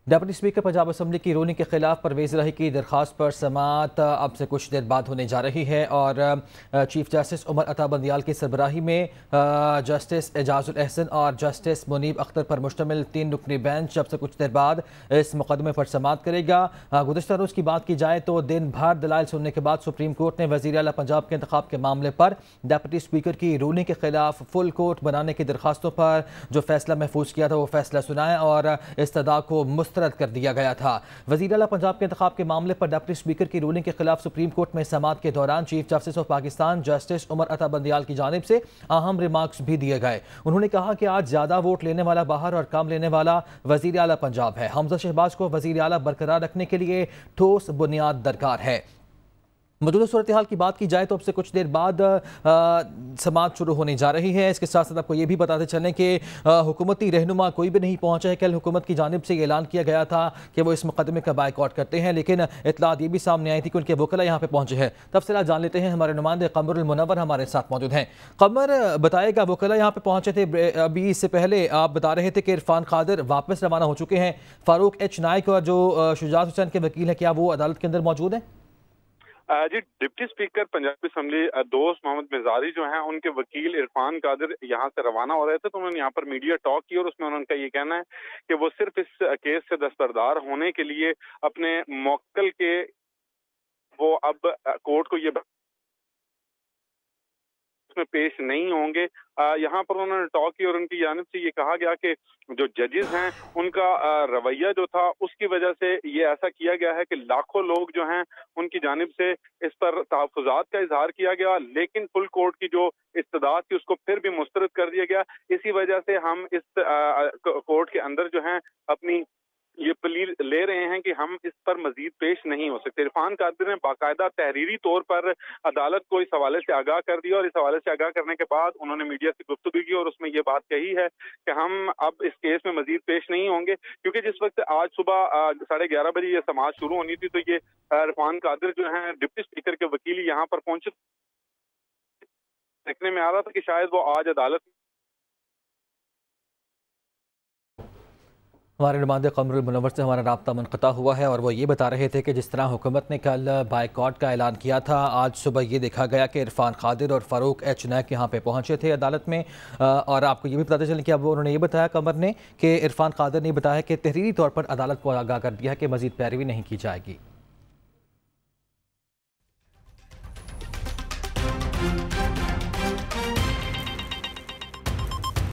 Deputy speaker Punjab assembly की ruling के खिलाफ परवेज़ इलाही की दरख्वास्त पर समाअत अब से कुछ देर बाद होने जा रही है और चीफ जस्टिस उमर अता बंदियाल की सरबराही में जस्टिस एजाजुल एहसन और जस्टिस मुनीब अख्तर पर मुश्तमिल 3 रुकनी बेंच अब से कुछ देर बाद इस मुकदमे पर समाअत करेगा। गुज़श्ता रोज़ की बात की जाए तो दिन भर दलाइल सुनने के बाद सुप्रीम कोर्ट ने वज़ीर आला पंजाब के इंतखाब के मामले पर डिप्टी स्पीकर की रूलिंग के खिलाफ फुल कोर्ट बनाने की दरख्वास्तों पर जो फैसला महफूज किया था वो फैसला सुनाया और इस्तदा को मुस्तरद कर दिया गया था। वज़ीर आला पंजाब के इंतखाब के मामले पर डिप्टी स्पीकर की रूलिंग के खिलाफ सुप्रीम कोर्ट में समाअत के दौरान chief justice of Pakistan justice Umar Ata Bandial की जानिब से अहम रिमार्क्स भी दिए गए। उन्होंने कहा कि आज ज्यादा वोट लेने वाला बाहर और कम लेने वाला वज़ीर आला पंजाब है। हमजा शहबाज को वज़ीर आला बरकरार रखने के लिए ठोस बुनियाद दरकार है। मौजूदा सूरत हाल की बात की जाए तो अब से कुछ देर बाद समाअत शुरू होने जा रही है। इसके साथ साथ आपको ये भी बताते चलें कि हुकूमती रहनुमा कोई भी नहीं पहुंचा है। कल हुकूमत की जानिब से ऐलान किया गया था कि वो इस मुकदमे का बायकॉट करते हैं, लेकिन इतलात ये भी सामने आई थी कि उनके वकला यहाँ पे पहुंचे हैं। तफसीलात जान लेते हैं, हमारे नुमाइंदे कमरुल मुनव्वर हमारे साथ मौजूद हैं। कमर, बताएगा वकला यहाँ पे पहुंचे थे, अभी इससे पहले आप बता रहे थे कि इरफान कादिर वापस रवाना हो चुके हैं। फारूक एच नाइक और जो शुजात हुसैन के वकील हैं, क्या वो अदालत के अंदर मौजूद हैं? जी, डिप्टी स्पीकर पंजाब असम्बली दोस्त मोहम्मद मिजारी जो हैं, उनके वकील इरफान कादिर यहाँ से रवाना हो रहे थे, तो उन्होंने यहाँ पर मीडिया टॉक की और उसमें उनका ये कहना है कि वो सिर्फ इस केस से दस्तबरदार होने के लिए अपने मौक्कल के वो अब कोर्ट को ये में पेश नहीं होंगे। यहाँ पर उन्होंने टॉक की और उनकी जानिब से ये कहा गया कि जो जजेस हैं उनका रवैया जो था उसकी वजह से ये ऐसा किया गया है कि लाखों लोग जो हैं उनकी जानिब से इस पर तहफ़्फ़ुज़ात का इजहार किया गया, लेकिन फुल कोर्ट की जो इस्तदाद थी उसको फिर भी मुस्तरद कर दिया गया। इसी वजह से हम इस कोर्ट के अंदर जो है अपनी ये प्लीज ले रहे हैं कि हम इस पर मजीद पेश नहीं हो सकते। इरफान कादिर ने बाकायदा तहरीरी तौर पर अदालत को इस हवाले से आगाह कर दिया और इस हवाले से आगाह करने के बाद उन्होंने मीडिया से गुफ्तगू की और उसमें ये बात कही है कि हम अब इस केस में मजीद पेश नहीं होंगे, क्योंकि जिस वक्त आज सुबह 11:30 बजे ये समाअत शुरू होनी थी, तो ये इरफान कादिर जो है डिप्टी स्पीकर के वकील यहाँ पर पहुंचे। देखने में आ रहा था कि शायद वो आज अदालत हमारे नुमाइंदे कमरुल मुनव्वर से हमारा राब्ता मुनक़ता हुआ है और वो ये बता रहे थे कि जिस तरह हुकूमत ने कल बायकॉट का ऐलान किया था, आज सुबह ये देखा गया कि इरफान कादिर और फ़ारूक एच नाइक यहाँ पे पहुँचे थे अदालत में। और आपको ये भी बताते चलें कि अब उन्होंने ये बताया कमर ने कि इरफान कादिर ने बताया कि तहरीरी तौर पर अदालत को आगाह कर दिया है कि मज़ीद पैरवी नहीं की जाएगी।